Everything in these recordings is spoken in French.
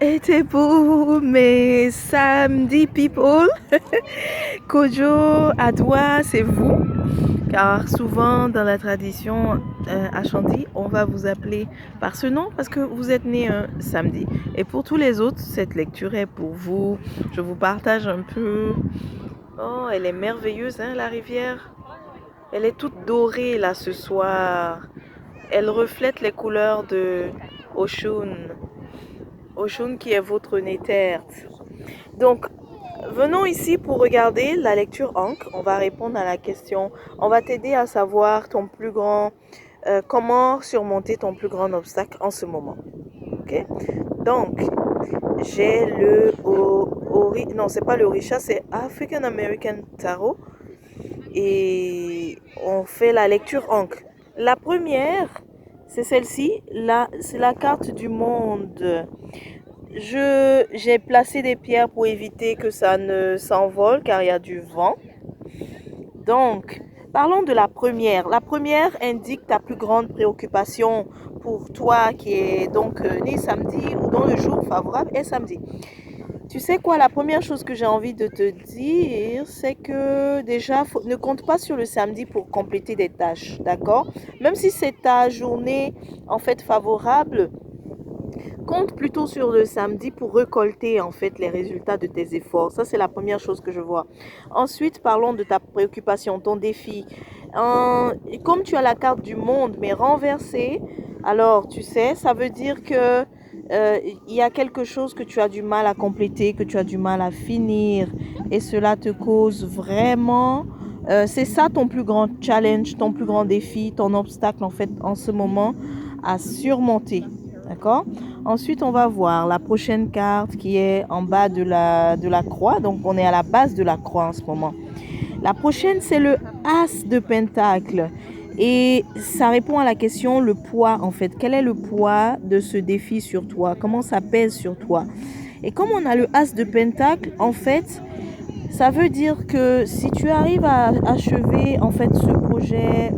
Était beau, mes samedi people. Kojo, Adwa, c'est vous. Car souvent dans la tradition Ashanti, on va vous appeler par ce nom parce que vous êtes né un samedi. Et pour tous les autres, cette lecture est pour vous. Je vous partage un peu. Oh, elle est merveilleuse, hein, la rivière. Elle est toute dorée là ce soir. Elle reflète les couleurs de Oshun. Oshun qui est votre Néther. Donc, venons ici pour regarder la lecture Ankh. On va répondre à la question. On va t'aider à savoir ton plus grand, comment surmonter ton plus grand obstacle en ce moment. Ok? Donc, j'ai le non, c'est pas le Orisha, c'est African American Tarot. Et on fait la lecture Ankh. La première, c'est celle-ci. Là, c'est la carte du monde. J'ai placé des pierres pour éviter que ça ne s'envole car il y a du vent. Donc, parlons de la première. La première indique ta plus grande préoccupation pour toi qui est donc né samedi ou dont le jour favorable est samedi. Tu sais quoi, la première chose que j'ai envie de te dire, c'est que déjà, ne compte pas sur le samedi pour compléter des tâches, d'accord? Même si c'est ta journée en fait favorable, compte plutôt sur le samedi pour récolter en fait les résultats de tes efforts. Ça, c'est la première chose que je vois. Ensuite, parlons de ta préoccupation, ton défi. Comme tu as la carte du monde, mais renversée, alors tu sais, ça veut dire que il y a quelque chose que tu as du mal à compléter, que tu as du mal à finir, et cela te cause vraiment. C'est ça ton plus grand challenge, ton plus grand défi, ton obstacle en fait en ce moment à surmonter. D'accord? Ensuite, on va voir la prochaine carte qui est en bas de la croix. Donc, on est à la base de la croix en ce moment. La prochaine, c'est le As de Pentacle. Et ça répond à la question, le poids en fait. Quel est le poids de ce défi sur toi? Comment ça pèse sur toi? Et comme on a le As de Pentacle, en fait, ça veut dire que si tu arrives à achever en fait ce projet,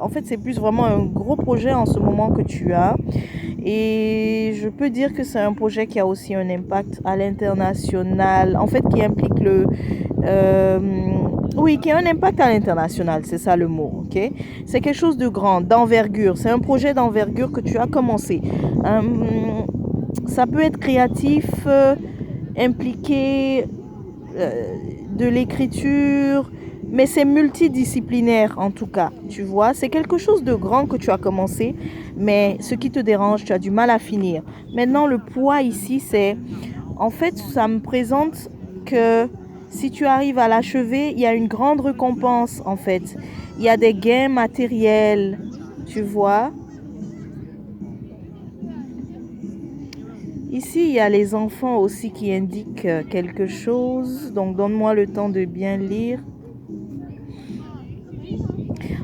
en fait c'est plus vraiment un gros projet en ce moment que tu as. Et je peux dire que c'est un projet qui a aussi un impact à l'international, en fait qui implique euh, oui, qui a un impact à l'international, c'est ça le mot, ok? C'est quelque chose de grand, d'envergure, c'est un projet d'envergure que tu as commencé. Euh, Ça peut être créatif, impliqué de l'écriture, mais c'est multidisciplinaire en tout cas, tu vois. C'est quelque chose de grand que tu as commencé, mais ce qui te dérange, tu as du mal à finir. Maintenant, le poids ici, c'est... En fait, ça me présente que si tu arrives à l'achever, il y a une grande récompense en fait. Il y a des gains matériels, tu vois. Ici, il y a les enfants aussi qui indiquent quelque chose. Donc, donne-moi le temps de bien lire.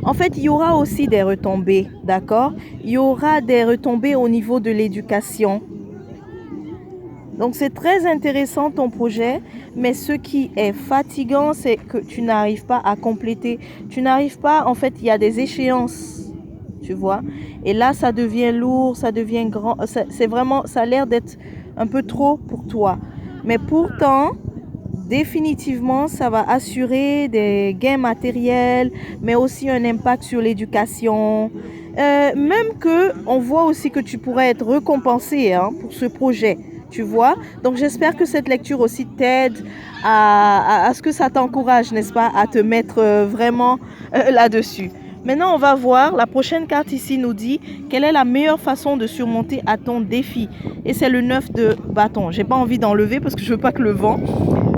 En fait, il y aura aussi des retombées, d'accord? Il y aura des retombées au niveau de l'éducation. Donc, c'est très intéressant ton projet, mais ce qui est fatigant, c'est que tu n'arrives pas à compléter. Tu n'arrives pas, en fait, il y a des échéances, tu vois? Et là, ça devient lourd, ça devient grand. C'est vraiment, ça a l'air d'être un peu trop pour toi. Mais pourtant, définitivement, ça va assurer des gains matériels, mais aussi un impact sur l'éducation. Même que on voit aussi que tu pourrais être récompensé hein, pour ce projet, tu vois. Donc j'espère que cette lecture aussi t'aide à ce que ça t'encourage, n'est-ce pas, à te mettre vraiment là-dessus. Maintenant, on va voir. La prochaine carte ici nous dit quelle est la meilleure façon de surmonter à ton défi. Et c'est le 9 de bâton. J'ai pas envie d'enlever parce que je veux pas que le vent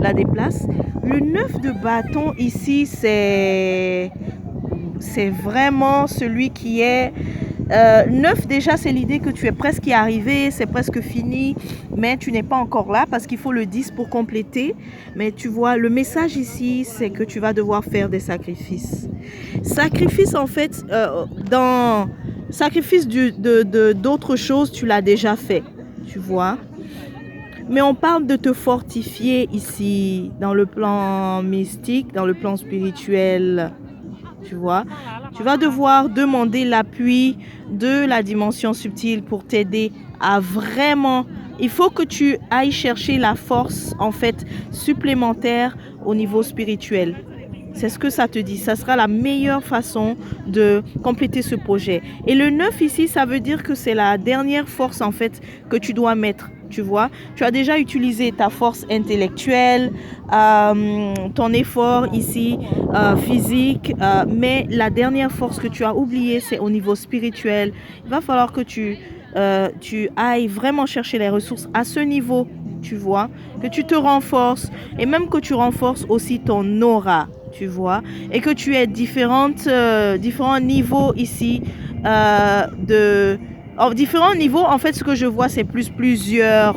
la déplace. Le 9 de bâton ici, c'est vraiment celui qui est 9 déjà, c'est l'idée que tu es presque y arrivé, c'est presque fini, mais tu n'es pas encore là parce qu'il faut le 10 pour compléter. Mais tu vois, le message ici, c'est que tu vas devoir faire des sacrifices. Sacrifice en fait, dans sacrifice d'autres choses, tu l'as déjà fait, tu vois. Mais on parle de te fortifier ici, dans le plan mystique, dans le plan spirituel, tu vois. Tu vas devoir demander l'appui de la dimension subtile pour t'aider à vraiment il faut que tu ailles chercher la force, en fait, supplémentaire au niveau spirituel. C'est ce que ça te dit. Ça sera la meilleure façon de compléter ce projet. Et le 9 ici, ça veut dire que c'est la dernière force, en fait, que tu dois mettre. Tu vois, tu as déjà utilisé ta force intellectuelle, ton effort ici, physique, mais la dernière force que tu as oubliée, c'est au niveau spirituel. Il va falloir que tu ailles vraiment chercher les ressources à ce niveau, tu vois, que tu te renforces et même que tu renforces aussi ton aura, tu vois, et que tu aies différents niveaux ici de différents niveaux. En fait, ce que je vois, c'est plusieurs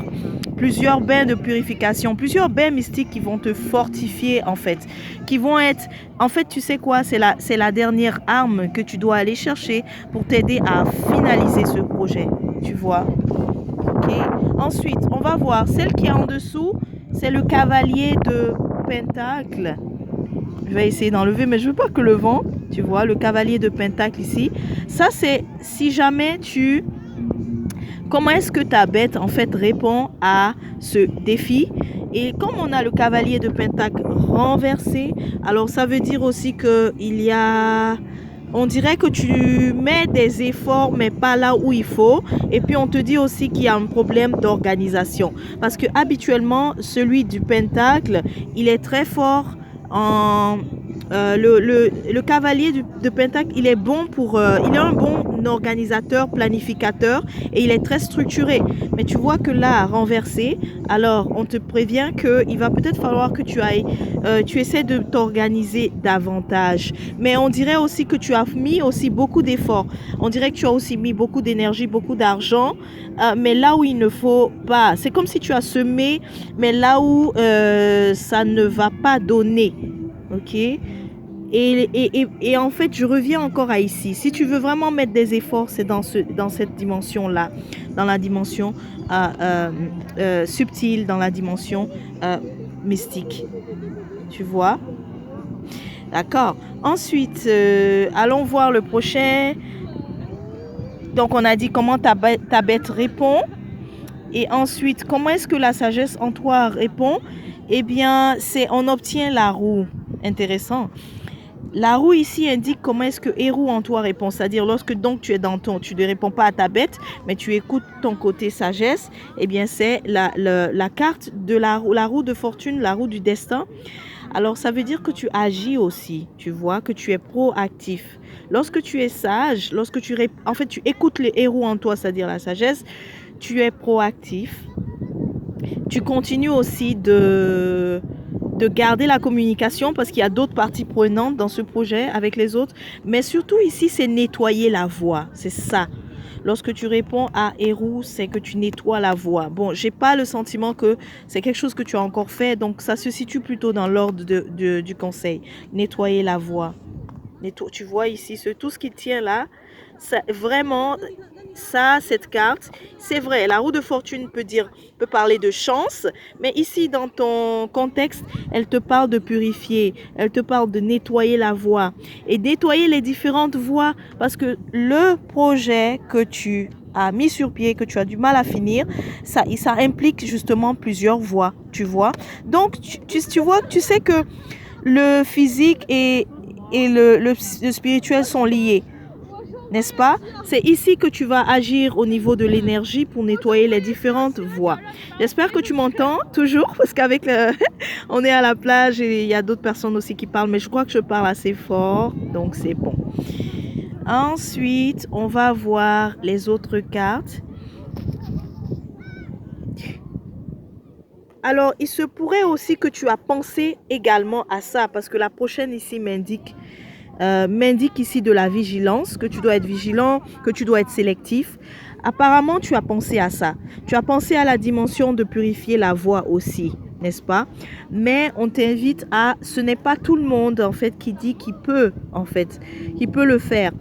bains de purification, plusieurs bains mystiques qui vont te fortifier, en fait, qui vont être, en fait, tu sais quoi, c'est la dernière arme que tu dois aller chercher pour t'aider à finaliser ce projet, tu vois. Ok. Ensuite, on va voir celle qui est en dessous, c'est le cavalier de Pentacle. Je vais essayer d'enlever, mais je veux pas que le vent, tu vois, le cavalier de Pentacle ici. Ça, c'est si jamais tu... Comment est-ce que ta bête, en fait, répond à ce défi? Et comme on a le cavalier de Pentacle renversé, alors ça veut dire aussi qu'il y a... On dirait que tu mets des efforts, mais pas là où il faut. Et puis, on te dit aussi qu'il y a un problème d'organisation. Parce que habituellement, celui du Pentacle, il est très fort en... le cavalier de Pentacle, il est bon il est un bon organisateur, planificateur et il est très structuré. Mais tu vois que là, renversé, alors on te prévient qu'il va peut-être falloir que tu essaies de t'organiser davantage. Mais on dirait aussi que tu as mis aussi beaucoup d'efforts. On dirait que tu as aussi mis beaucoup d'énergie, beaucoup d'argent, mais là où il ne faut pas. C'est comme si tu as semé, mais là où ça ne va pas donner. Ok? Et en fait, je reviens encore à ici. Si tu veux vraiment mettre des efforts, c'est dans cette dimension-là, dans la dimension subtile, dans la dimension mystique. Tu vois? D'accord. Ensuite, allons voir le prochain. Donc, on a dit comment ta bête répond. Et ensuite, comment est-ce que la sagesse en toi répond? Eh bien, on obtient la roue. Intéressant. La roue ici indique comment est-ce que Héros en toi répond. C'est-à-dire lorsque donc tu es tu ne réponds pas à ta bête, mais tu écoutes ton côté sagesse, eh bien c'est la carte de la roue de fortune, la roue du destin. Alors ça veut dire que tu agis aussi, tu vois, que tu es proactif. Lorsque tu es sage, en fait tu écoutes les héros en toi, c'est-à-dire la sagesse, tu es proactif. Tu continues aussi de garder la communication parce qu'il y a d'autres parties prenantes dans ce projet avec les autres. Mais surtout ici, c'est nettoyer la voix. C'est ça. Lorsque tu réponds à Héros, c'est que tu nettoies la voix. Bon, j'ai pas le sentiment que c'est quelque chose que tu as encore fait. Donc, ça se situe plutôt dans l'ordre du conseil. Nettoyer la voix. Tu vois ici, tout ce qui tient là, vraiment... Ça, cette carte, c'est vrai, la roue de fortune peut parler de chance, mais ici, dans ton contexte, elle te parle de purifier, elle te parle de nettoyer la voie et nettoyer les différentes voies parce que le projet que tu as mis sur pied, que tu as du mal à finir, ça implique justement plusieurs voies, tu vois. Donc, tu vois, tu sais que le physique et le spirituel sont liés. N'est-ce pas? C'est ici que tu vas agir au niveau de l'énergie pour nettoyer les différentes voies. J'espère que tu m'entends toujours parce qu'avec on est à la plage et il y a d'autres personnes aussi qui parlent, mais je crois que je parle assez fort, donc c'est bon. Ensuite, on va voir les autres cartes. Alors, il se pourrait aussi que tu as pensé également à ça parce que la prochaine ici m'indique ici de la vigilance, que tu dois être vigilant, que tu dois être sélectif. Apparemment, tu as pensé à ça. Tu as pensé à la dimension de purifier la voix aussi, n'est-ce pas? Mais on t'invite ce n'est pas tout le monde en fait qui dit qu'il peut le faire,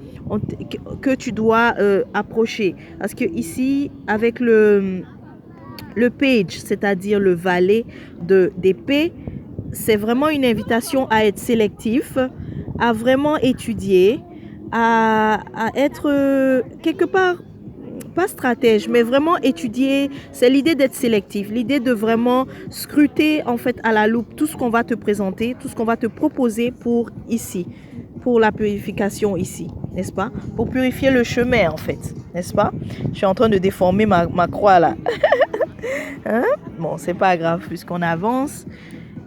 que tu dois approcher. Parce que ici, avec le page, c'est-à-dire le valet d'épée, c'est vraiment une invitation à être sélectif, à vraiment étudier, à être quelque part pas stratège, mais vraiment étudier. C'est l'idée d'être sélectif, l'idée de vraiment scruter en fait à la loupe tout ce qu'on va te présenter, tout ce qu'on va te proposer pour ici, pour la purification ici, n'est-ce pas? Pour purifier le chemin en fait, n'est-ce pas? Je suis en train de déformer ma croix là. Hein? Bon, c'est pas grave puisqu'on avance.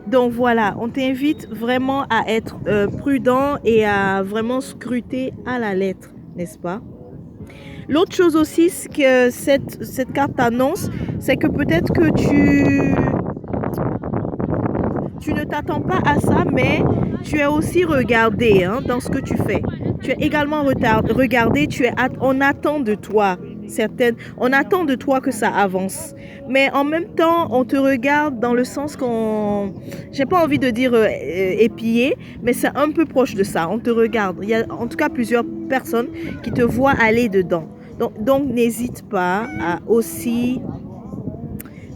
Donc voilà, on t'invite vraiment à être prudent et à vraiment scruter à la lettre, n'est-ce pas? L'autre chose aussi que cette carte t'annonce, c'est que peut-être que tu ne t'attends pas à ça, mais tu es aussi regardé hein, dans ce que tu fais. Tu es également regardé, on attend de toi on attend de toi que ça avance. Mais en même temps, on te regarde dans le sens j'ai pas envie de dire épié, mais c'est un peu proche de ça. On te regarde. Il y a en tout cas plusieurs personnes qui te voient aller dedans. Donc n'hésite pas à aussi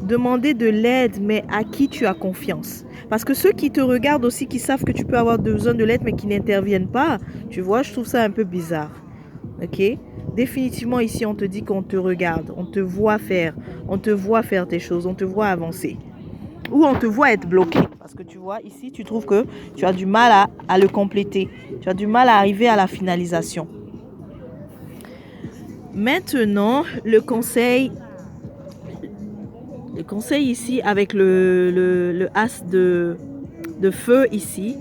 demander de l'aide, mais à qui tu as confiance. Parce que ceux qui te regardent aussi, qui savent que tu peux avoir besoin de l'aide, mais qui n'interviennent pas, tu vois, je trouve ça un peu bizarre. Ok? Définitivement, ici, on te dit qu'on te regarde, on te voit faire tes choses, on te voit avancer. Ou on te voit être bloqué. Parce que tu vois, ici, tu trouves que tu as du mal à le compléter. Tu as du mal à arriver à la finalisation. Maintenant, le conseil ici avec le as de feu ici,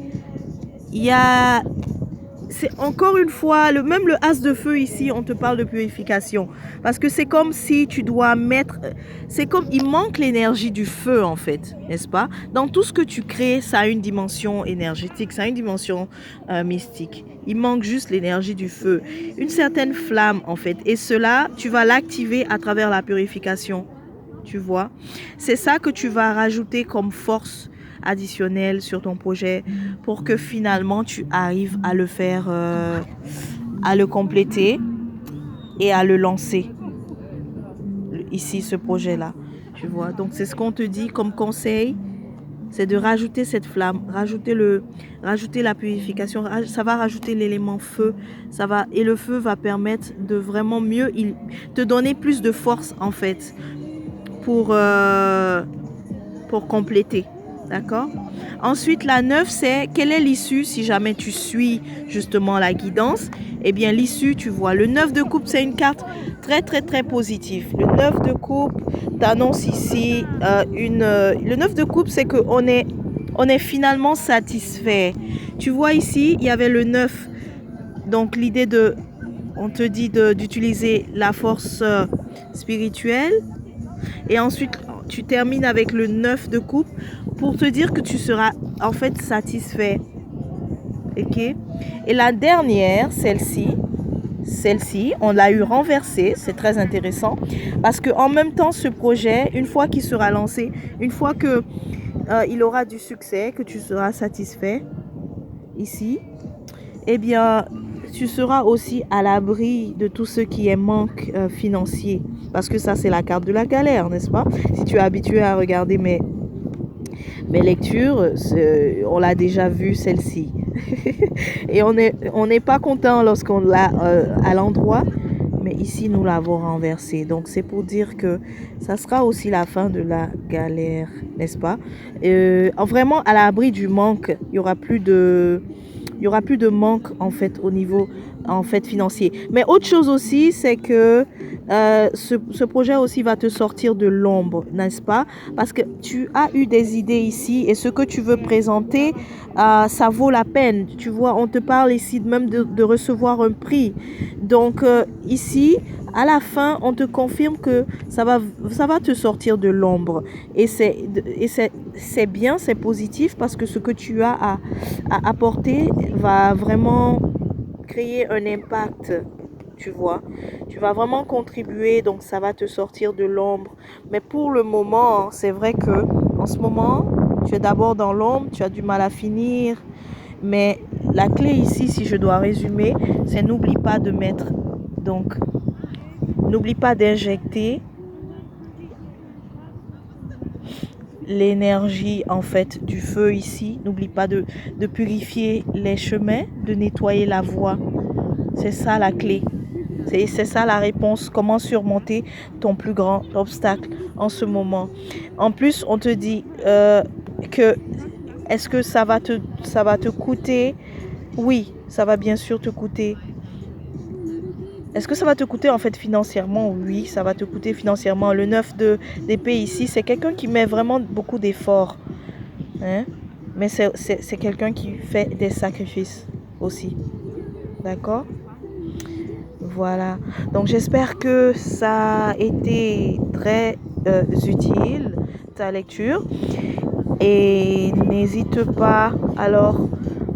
c'est encore une fois, même le as de feu ici, on te parle de purification. Parce que c'est comme si tu dois il manque l'énergie du feu en fait, n'est-ce pas? Dans tout ce que tu crées, ça a une dimension énergétique, ça a une dimension mystique. Il manque juste l'énergie du feu, une certaine flamme en fait. Et cela, tu vas l'activer à travers la purification. Tu vois, c'est ça que tu vas rajouter comme force additionnelle sur ton projet pour que finalement tu arrives à le faire, à le compléter et à le lancer. Ici, ce projet-là, tu vois. Donc, c'est ce qu'on te dit comme conseil, c'est de rajouter cette flamme, rajouter la purification. Ça va rajouter l'élément feu, et le feu va permettre de vraiment mieux te donner plus de force en fait. Pour compléter, d'accord? Ensuite, la 9, c'est quelle est l'issue si jamais tu suis justement la guidance? Eh bien, l'issue, tu vois, le 9 de coupe, c'est une carte très, très, très positive. Le 9 de coupe t'annonce ici le 9 de coupe, c'est qu'on est finalement satisfait. Tu vois ici, il y avait le 9. Donc, l'idée on te dit d'utiliser la force spirituelle. Et ensuite, tu termines avec le 9 de coupe pour te dire que tu seras en fait satisfait. Ok? Et la dernière, celle-ci, on l'a eu renversée. C'est très intéressant parce que en même temps, ce projet, une fois qu'il sera lancé, une fois que il aura du succès, que tu seras satisfait ici, eh bien, tu seras aussi à l'abri de tout ce qui est manque financier. Parce que ça, c'est la carte de la galère, n'est-ce pas? Si tu es habitué à regarder mes lectures, on l'a déjà vu celle-ci. Et on n'est pas content lorsqu'on l'a à l'endroit. Mais ici, nous l'avons renversé. Donc, c'est pour dire que ça sera aussi la fin de la galère, n'est-ce pas? Vraiment, à l'abri du manque, il y aura plus de manque en fait au niveau en fait financier. Mais autre chose aussi, c'est que ce projet aussi va te sortir de l'ombre, n'est-ce pas? Parce que tu as eu des idées ici et ce que tu veux présenter, ça vaut la peine. Tu vois, on te parle ici même de recevoir un prix. Donc ici, à la fin, on te confirme que ça va te sortir de l'ombre. Et c'est bien, c'est positif parce que ce que tu as à apporter va vraiment créer un impact. Tu vois, tu vas vraiment contribuer, donc ça va te sortir de l'ombre. Mais pour le moment, c'est vrai que en ce moment, tu es d'abord dans l'ombre, tu as du mal à finir. Mais la clé ici, si je dois résumer, c'est n'oublie pas de mettre, donc n'oublie pas d'injecter l'énergie en fait du feu ici. N'oublie pas de purifier les chemins, de nettoyer la voie. C'est ça la clé. C'est ça la réponse. Comment surmonter ton plus grand obstacle en ce moment. En plus, on te dit que est-ce que ça va te coûter? Oui, ça va bien sûr te coûter. Est-ce que ça va te coûter en fait financièrement? Oui, ça va te coûter financièrement. Le 9 d'épée ici, c'est quelqu'un qui met vraiment beaucoup d'efforts. Hein? Mais c'est quelqu'un qui fait des sacrifices aussi. D'accord? Voilà. Donc j'espère que ça a été très utile, ta lecture. Et n'hésite pas alors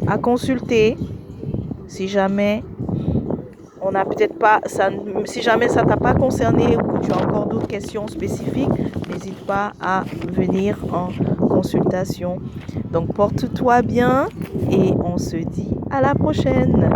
à consulter si jamais on n'a peut-être pas ça, si jamais ça t'a pas concerné ou que tu as encore d'autres questions spécifiques, n'hésite pas à venir en consultation. Donc porte-toi bien et on se dit à la prochaine.